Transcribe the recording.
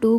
2